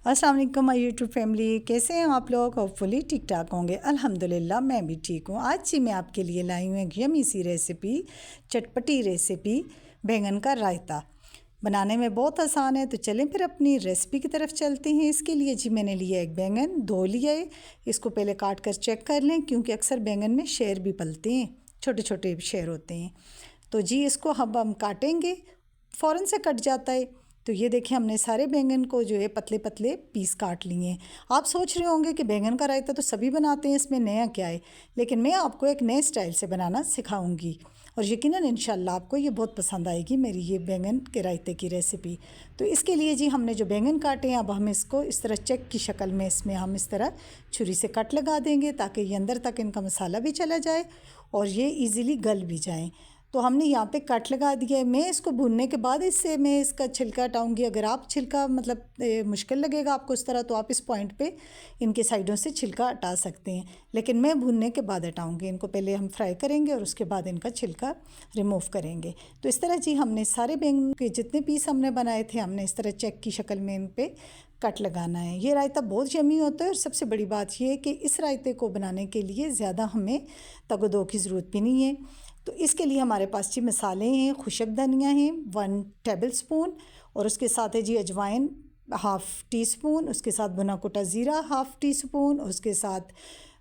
अस्सलाम वालेकुम my YouTube family, कैसे हैं आप लोग। होपफुली ठीक ठाक होंगे। अल्हम्दुलिल्लाह मैं भी ठीक हूँ। आज जी मैं आपके लिए लाई हूँ एक यमी सी रेसिपी, चटपटी रेसिपी बैंगन का रायता। बनाने में बहुत आसान है, तो चलें फिर अपनी रेसिपी की तरफ चलते हैं। इसके लिए जी मैंने लिया एक बैंगन, धो लिया है। इसको पहले काट कर चेक कर लें, क्योंकि अक्सर बैंगन में शेर भी पलते हैं, छोटे छोटे शेर होते हैं। तो जी इसको हम काटेंगे, फ़ौरन से कट जाता है। तो ये देखिए हमने सारे बैंगन को जो है पतले पतले पीस काट लिए हैं। आप सोच रहे होंगे कि बैंगन का रायता तो सभी बनाते हैं, इसमें नया क्या है। लेकिन मैं आपको एक नए स्टाइल से बनाना सिखाऊंगी, और यकीनन इंशाल्लाह आपको ये बहुत पसंद आएगी मेरी ये बैंगन के रायते की रेसिपी। तो इसके लिए जी हमने जो बैंगन काटे हैं, अब हम इसको इस तरह चेक की शक्ल में इसमें हम इस तरह छुरी से कट लगा देंगे, ताकि ये अंदर तक इनका मसाला भी चला जाए और ये ईज़िली गल भी जाएँ। तो हमने यहाँ पे कट लगा दिया है। मैं इसको भूनने के बाद इससे मैं इसका छिलका हटाऊँगी। अगर आप छिलका मतलब मुश्किल लगेगा आपको इस तरह, तो आप इस पॉइंट पे इनके साइडों से छिलका हटा सकते हैं, लेकिन मैं भूनने के बाद हटाऊँगी। इनको पहले हम फ्राई करेंगे और उसके बाद इनका छिलका रिमूव करेंगे। तो इस तरह जी हमने सारे बैंगन के जितने पीस हमने बनाए थे, हमने इस तरह चेक की शक्ल में इन पर कट लगाना है। ये रायता बहुत यमी होता है, और सबसे बड़ी बात ये है कि इस रायते को बनाने के लिए ज़्यादा हमें तगदो की ज़रूरत भी नहीं है। तो इसके लिए हमारे पास जी मसाले हैं, खुशक धनिया है 1 टेबल स्पून, और उसके साथ है जी अजवाइन हाफ़ टी स्पून, उसके साथ भुना कुटा ज़ीरा हाफ़ टी स्पून, उसके साथ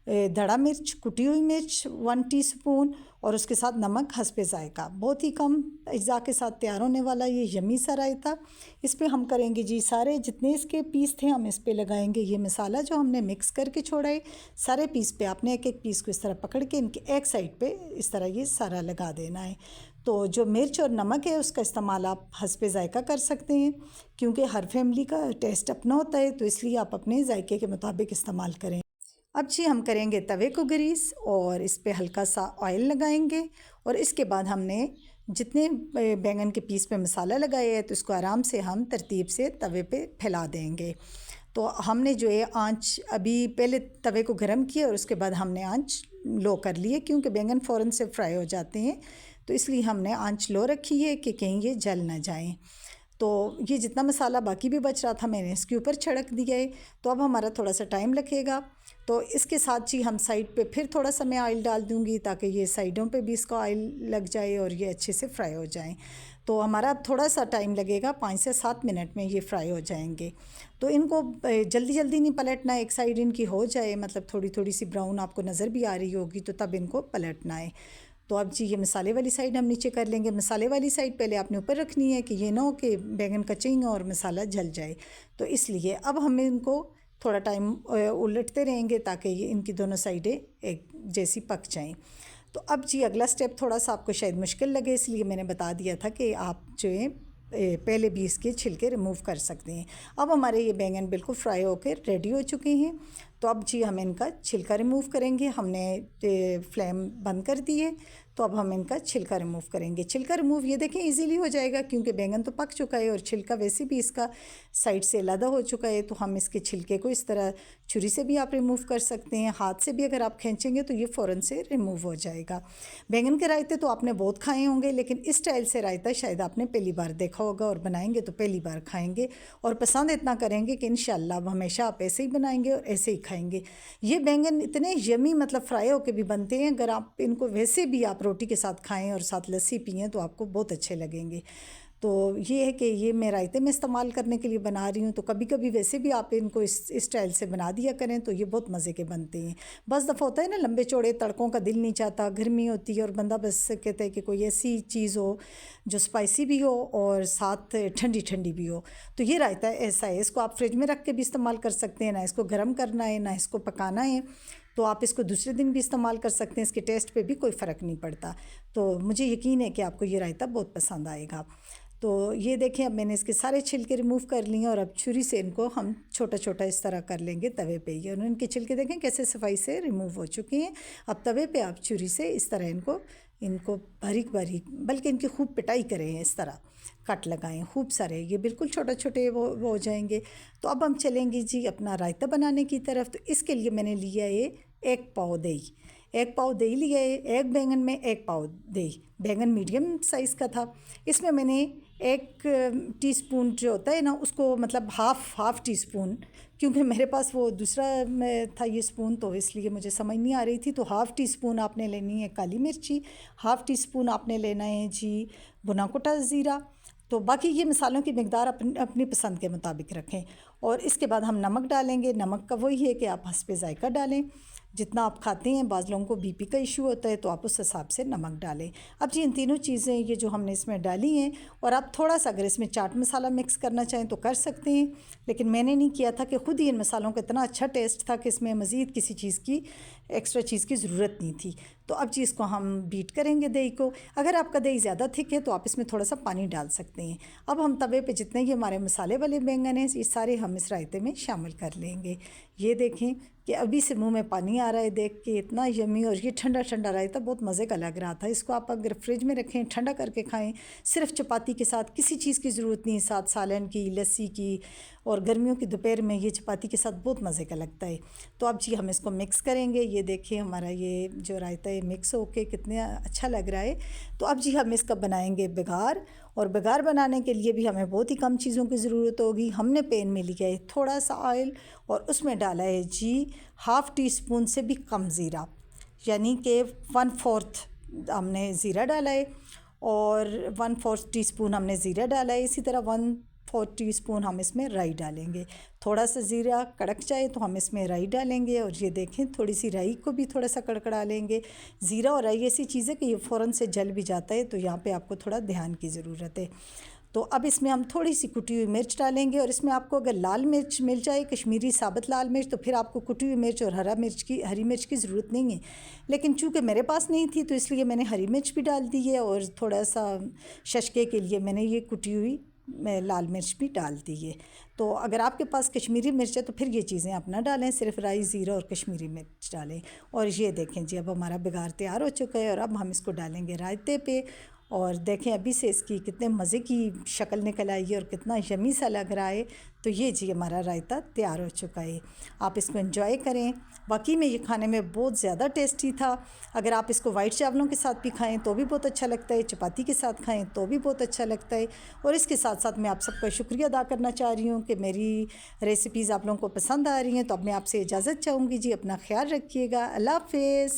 धड़ा मिर्च कुटी हुई मिर्च 1 टीस्पून, और उसके साथ नमक हस्बे ज़ायका। बहुत ही कम अज्जा के साथ तैयार होने वाला ये यमी सा रायता। इस पर हम करेंगे जी सारे जितने इसके पीस थे हम इस पे लगाएंगे ये मसाला जो हमने मिक्स करके छोड़ा है। सारे पीस पे आपने एक एक पीस को इस तरह पकड़ के इनके एक साइड पे इस तरह ये सारा लगा देना है। तो जो मिर्च और नमक है उसका इस्तेमाल आप हस्बे ज़ायका कर सकते हैं, क्योंकि हर फैमिली का टेस्ट अपना होता है, तो इसलिए आप अपने जायके के मुताबिक इस्तेमाल करें। अब जी हम करेंगे तवे को ग्रीस, और इस पे हल्का सा ऑयल लगाएंगे, और इसके बाद हमने जितने बैंगन के पीस पे मसाला लगाया है, तो इसको आराम से हम तरतीब से तवे पे फैला देंगे। तो हमने जो है आंच अभी पहले तवे को गर्म किया, और उसके बाद हमने आंच लो कर ली है, क्योंकि बैंगन फ़ौरन से फ्राई हो जाते हैं, तो इसलिए हमने आंच लो रखी है कि कहीं ये जल ना जाएँ। तो ये जितना मसाला बाकी भी बच रहा था मैंने इसके ऊपर छिड़क दिया है। तो अब हमारा थोड़ा सा टाइम लगेगा, तो इसके साथ जी हम साइड पे फिर थोड़ा सा मैं ऑयल डाल दूँगी, ताकि ये साइडों पे भी इसका ऑयल लग जाए और ये अच्छे से फ्राई हो जाएं। तो हमारा अब थोड़ा सा टाइम लगेगा, 5 से 7 मिनट में ये फ्राई हो जाएंगे। तो इनको जल्दी जल्दी नहीं पलटना, एक साइड इनकी हो जाए, मतलब थोड़ी थोड़ी सी ब्राउन आपको नज़र भी आ रही होगी, तो तब इनको पलटना है। तो अब जी ये मसाले वाली साइड हम नीचे कर लेंगे। मसाले वाली साइड पहले आपने ऊपर रखनी है, कि ये ना हो कि बैंगन कच्चे ही और मसाला जल जाए। तो इसलिए अब हम इनको थोड़ा टाइम उलटते रहेंगे, ताकि ये इनकी दोनों साइडें एक जैसी पक जाएं। तो अब जी अगला स्टेप थोड़ा सा आपको शायद मुश्किल लगे, इसलिए मैंने बता दिया था कि आप जो है पहले भी इसके छिलके रिमूव कर सकते हैं। अब हमारे ये बैंगन बिल्कुल फ्राई होकर रेडी हो चुके हैं। तो अब जी हम इनका छिलका रिमूव करेंगे। हमने फ्लेम बंद कर दी है, तो अब हम इनका छिलका रिमूव करेंगे। छिलका रिमूव ये देखें इजीली हो जाएगा, क्योंकि बैंगन तो पक चुका है और छिलका वैसे भी इसका साइड से अलग हो चुका है। तो हम इसके छिलके को इस तरह छुरी से भी आप रिमूव कर सकते हैं, हाथ से भी अगर आप खींचेंगे तो ये फ़ौरन से रिमूव हो जाएगा। बैंगन के रायते तो आपने बहुत खाए होंगे, लेकिन इस स्टाइल से रायता शायद आपने पहली बार देखा होगा, और बनाएंगे तो पहली बार खाएंगे और पसंद इतना करेंगे कि इंशाल्लाह अब हमेशा आप ऐसे ही बनाएंगे और ऐसे ही खाएंगे। ये बैंगन इतने यमी मतलब फ्राई होके भी बनते हैं, अगर आप इनको वैसे भी आप रोटी के साथ खाएं और साथ लस्सी पिएं तो आपको बहुत अच्छे लगेंगे। तो ये है कि ये मैं रायते में इस्तेमाल करने के लिए बना रही हूँ, तो कभी कभी वैसे भी आप इनको इस स्टाइल से बना दिया करें, तो ये बहुत मज़े के बनते हैं। बस दफ़ा होता है ना, लंबे चौड़े तड़कों का दिल नहीं चाहता, गर्मी होती है और बंदा बस कहता है कि कोई ऐसी चीज़ हो जो स्पाइसी भी हो और साथ ठंडी ठंडी भी हो। तो ये रायता ऐसा है, इसको आप फ्रिज में रख के भी इस्तेमाल कर सकते हैं, ना इसको गर्म करना है ना इसको पकाना है, तो आप इसको दूसरे दिन भी इस्तेमाल कर सकते हैं। इसके टेस्ट पे भी कोई फ़र्क नहीं पड़ता। तो मुझे यकीन है कि आपको ये रायता बहुत पसंद आएगा। तो ये देखें अब मैंने इसके सारे छिलके रिमूव कर लिए, और अब छुरी से इनको हम छोटा छोटा इस तरह कर लेंगे तवे पे ही। और इनके छिलके देखें कैसे सफाई से रिमूव हो चुके हैं। अब तवे पे आप छुरी से इस तरह इनको बारीक बारीक, बल्कि इनकी खूब पिटाई करें, इस तरह कट लगाएं खूब सारे, ये बिल्कुल छोटे छोटे वो हो जाएंगे। तो अब हम चलेंगे जी अपना रायता बनाने की तरफ। तो इसके लिए मैंने लिया है 1 पाव दही। 1 पाव दही लिया है, एक बैंगन में 1 पाव दही। बैंगन मीडियम साइज़ का था। इसमें मैंने 1 टीस्पून जो होता है ना उसको मतलब हाफ़ टी स्पून, क्योंकि मेरे पास वो दूसरा में था ये स्पून, तो इसलिए मुझे समझ नहीं आ रही थी। तो हाफ़ टी स्पून आपने लेनी है काली मिर्ची, हाफ़ टी स्पून आपने लेना है जी भुना कुटा ज़ीरा। तो बाकी ये मसालों की मिकदार अपनी अपनी पसंद के मुताबिक रखें। और इसके बाद हम नमक डालेंगे। नमक का वही है कि आप हस्बे ज़ायक़ा डालें, जितना आप खाते हैं। बाज़ लोगों को बीपी का इशू होता है तो आप उस हिसाब से नमक डालें। अब जी इन तीनों चीज़ें ये जो हमने इसमें डाली हैं, और आप थोड़ा सा अगर इसमें चाट मसाला मिक्स करना चाहें तो कर सकते हैं, लेकिन मैंने नहीं किया था कि ख़ुद ही इन मसालों का इतना अच्छा टेस्ट था कि इसमें मज़ीद किसी चीज़ की एक्स्ट्रा चीज़ की ज़रूरत नहीं थी। तो अब जी इसको हम बीट करेंगे दही को। अगर आपका दही ज़्यादा थिक है तो आप इसमें थोड़ा सा पानी डाल सकते हैं। अब हम तवे पे जितने ये हमारे मसाले वाले बैंगन हैं ये सारे हम इस रायते में शामिल कर लेंगे। ये देखें कि अभी से मुंह में पानी आ रहा है देख के, इतना यमी। और ये ठंडा ठंडा रायता बहुत मज़े का लग रहा था। इसको आप अगर फ्रिज में रखें, ठंडा करके खाएं, सिर्फ चपाती के साथ, किसी चीज़ की ज़रूरत नहीं, साथ सालन की, लस्सी की। और गर्मियों की दोपहर में ये चपाती के साथ बहुत मज़े का लगता है। तो अब जी हम इसको मिक्स करेंगे। ये देखिए हमारा ये जो रायता है मिक्स होके कितने अच्छा लग रहा है। तो अब जी हम इसका बनाएंगे बघार। और बघार बनाने के लिए भी हमें बहुत ही कम चीज़ों की ज़रूरत होगी। हमने पैन में लिया है थोड़ा सा ऑयल, और उसमें डाला है जी हाफ़ टी स्पून से भी कम ज़ीरा, यानी कि 1/4 हमने ज़ीरा डाला है। और 1/4 टीस्पून हमने ज़ीरा डाला है। इसी तरह 1/4 टीस्पून हम इसमें राई डालेंगे। थोड़ा सा ज़ीरा कड़क जाए तो हम इसमें राई डालेंगे। और ये देखें थोड़ी सी राई को भी थोड़ा सा कड़कड़ा लेंगे। ज़ीरा और राई ऐसी चीज़ है कि ये फ़ौरन से जल भी जाता है, तो यहाँ पे आपको थोड़ा ध्यान की ज़रूरत है। तो अब इसमें हम थोड़ी सी कुटी हुई मिर्च डालेंगे। और इसमें आपको अगर लाल मिर्च मिल जाए, कश्मीरी साबुत लाल मिर्च, तो फिर आपको कुटी हुई मिर्च और हरी मिर्च की ज़रूरत नहीं है। लेकिन चूँकि मेरे पास नहीं थी तो इसलिए मैंने हरी मिर्च भी डाल दी है, और थोड़ा सा शशके के लिए मैंने ये कुटी हुई लाल मिर्च भी डाल दी है। तो अगर आपके पास कश्मीरी मिर्च है तो फिर ये चीज़ें आप ना डालें, सिर्फ राई, ज़ीरा और कश्मीरी मिर्च डालें। और ये देखें जी अब हमारा बघार तैयार हो चुका है। और अब हम इसको डालेंगे रायते पे। और देखें अभी से इसकी कितने मज़े की शक्ल निकल आई है और कितना यमी सा लग रहा है। तो ये जी हमारा रायता तैयार हो चुका है। आप इसको एंजॉय करें। वाकई में ये खाने में बहुत ज़्यादा टेस्टी था। अगर आप इसको वाइट चावलों के साथ भी खाएं तो भी बहुत अच्छा लगता है, चपाती के साथ खाएं तो भी बहुत अच्छा लगता है। और इसके साथ साथ मैं आप सबका शुक्रिया अदा करना चाह रही हूँ कि मेरी रेसिपीज़ आप लोगों को पसंद आ रही हैं। तो अब मैं आपसे इजाज़त चाहूँगी जी। अपना ख्याल रखिएगा। अल्लाह हाफ़िज़।